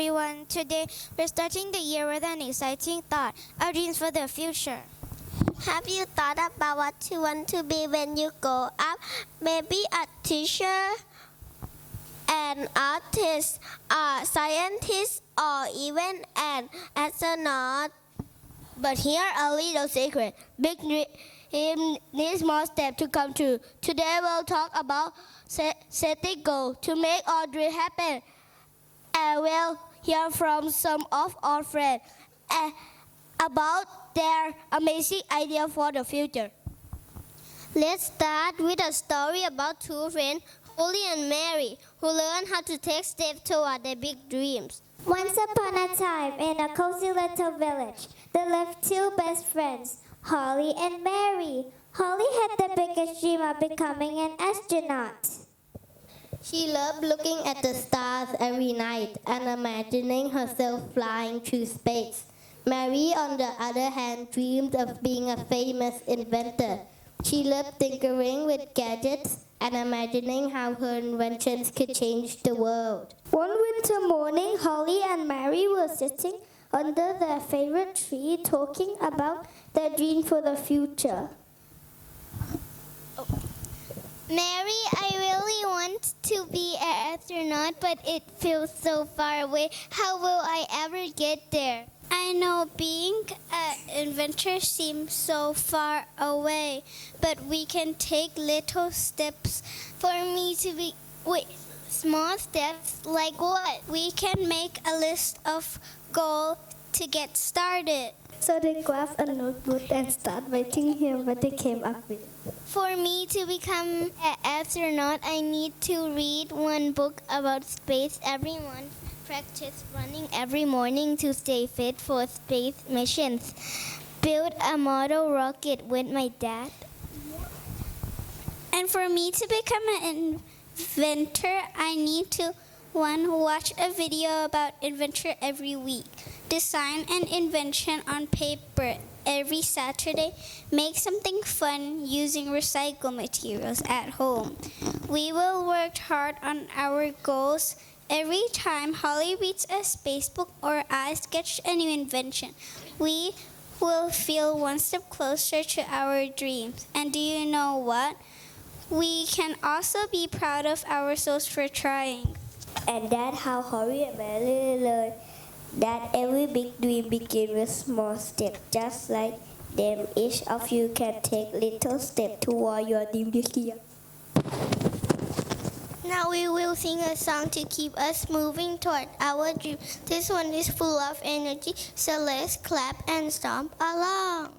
everyone. Today we're starting the year with an exciting thought, our dreams for the future. Have you thought about what you want to be when you grow up? Maybe a teacher, an artist, a scientist, or even an astronaut. But here a little secret. Big dream needs small steps to come true. Today we'll talk about setting goals to make our dream happen. And we'll hear from some of our friends about their amazing idea for the future. Let's start with a story about two friends, Holly and Mary, who learned how to take steps toward their big dreams. Once upon a time, in a cozy little village, there lived two best friends, Holly and Mary. Holly had the biggest dream of becoming an astronaut. She loved looking at the stars every night and imagining herself flying through space. Mary, on the other hand, dreamed of being a famous inventor. She loved tinkering with gadgets and imagining how her inventions could change the world. One winter morning, Holly and Mary were sitting under their favorite tree talking about their dream for the future. Mary, I really want to be an astronaut, but it feels so far away. How will I ever get there? I know being an inventor seems so far away, but we can take little steps for me to be... Wait, small steps like what? We can make a list of goals to get started. So they grabbed a notebook and started writing here what they came up with. For me to become an astronaut, I need to read one book about space every month, practice running every morning to stay fit for space missions, build a model rocket with my dad. And for me to become an inventor, I need to watch a video about inventor every week, design an invention on paper every Saturday, make something fun using recycled materials at home. We will work hard on our goals. Every time Holly reads a space book or I sketch a new invention, we will feel one step closer to our dreams. And do you know what? We can also be proud of ourselves for trying. And that's how Holly and Mary learned that every big dream begins with small steps. Just like them, each of you can take little steps toward your dream this year. Now we will sing a song to keep us moving toward our dream. This one is full of energy, so let's clap and stomp along.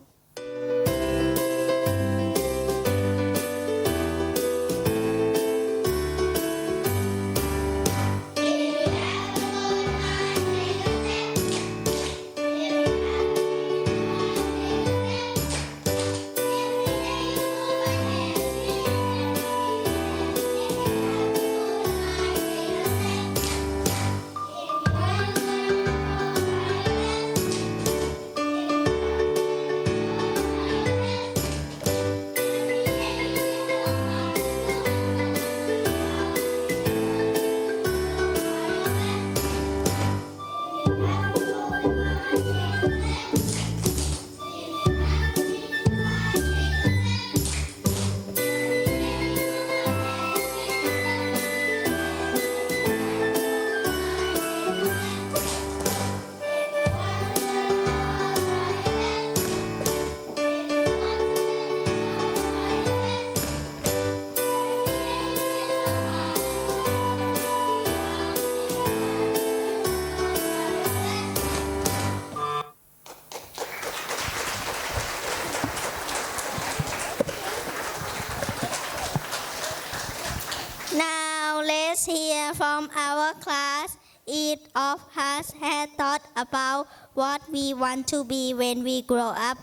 Now let's hear from our class. Each of us has thought about what we want to be when we grow up,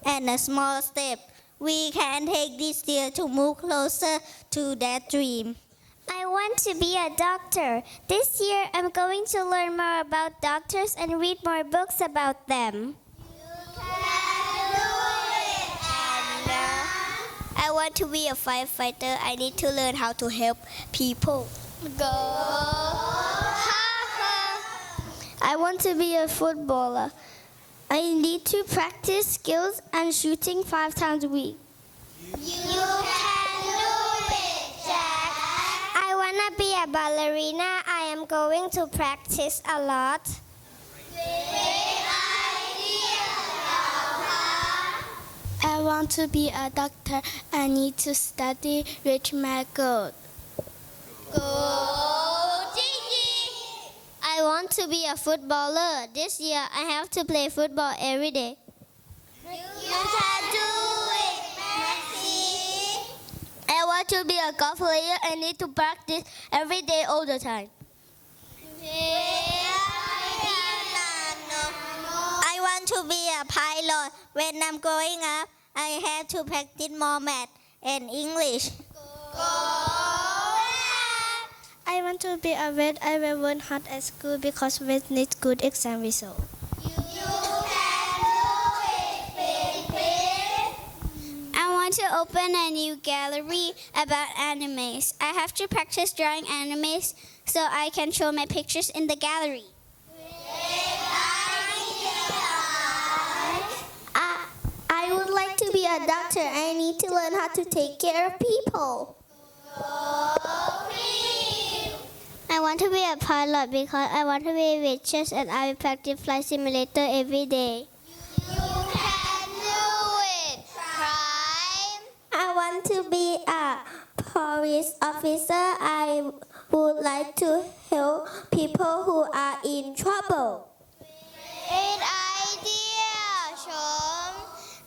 and a small step we can take this year to move closer to that dream. I want to be a doctor. This year I'm going to learn more about doctors and read more books about them. I want to be a firefighter. I need to learn how to help people. Go! I want to be a footballer. I need to practice skills and shooting 5 times a week. You can do it, Jack. I wanna be a ballerina. I am going to practice a lot. Great idea, I want to be a doctor. I need to study reach my goal. Go, Gigi! I want to be a footballer. This year, I have to play football every day. You can do it, Maxie. I want to be a golf player. I need to practice every day all the time. I want to be a pilot. When I'm growing up, I have to practice more math and English. I want to be a vet. I will work hard at school because vet needs good exam result. I want to open a new gallery about animes. I have to practice drawing animes so I can show my pictures in the gallery. I would like to be a doctor. I need to learn how to take care of people. I want to be a pilot because I want to be riches and I will practice flight simulator every day. You can do it, Prime. I want to be a police officer. I would like to help people who are in trouble. Great idea, Shom.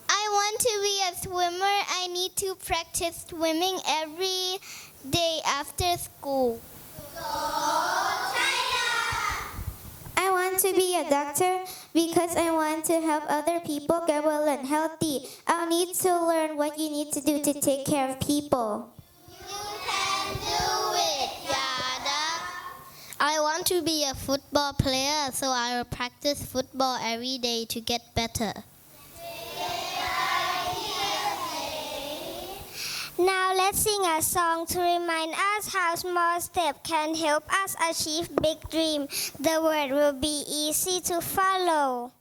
I want to be a swimmer. I need to practice swimming every day after school. I want to be a doctor because I want to help other people get well and healthy. I'll need to learn what you need to do to take care of people. You can do it, Yada. I want to be a football player, so I will practice football every day to get better. Now let's sing a song to remind us how small steps can help us achieve big dreams. The word will be easy to follow.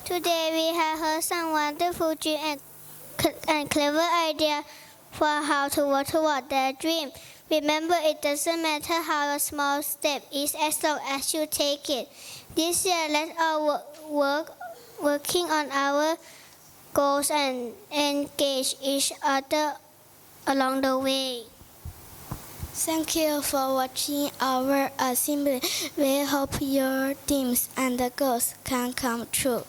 Today we have heard some wonderful dream and clever idea for how to work toward their dream. Remember, it doesn't matter how a small step is as long as you take it. This year, let's all working on our goals and engage each other along the way. Thank you for watching our assembly. We hope your dreams and goals can come true.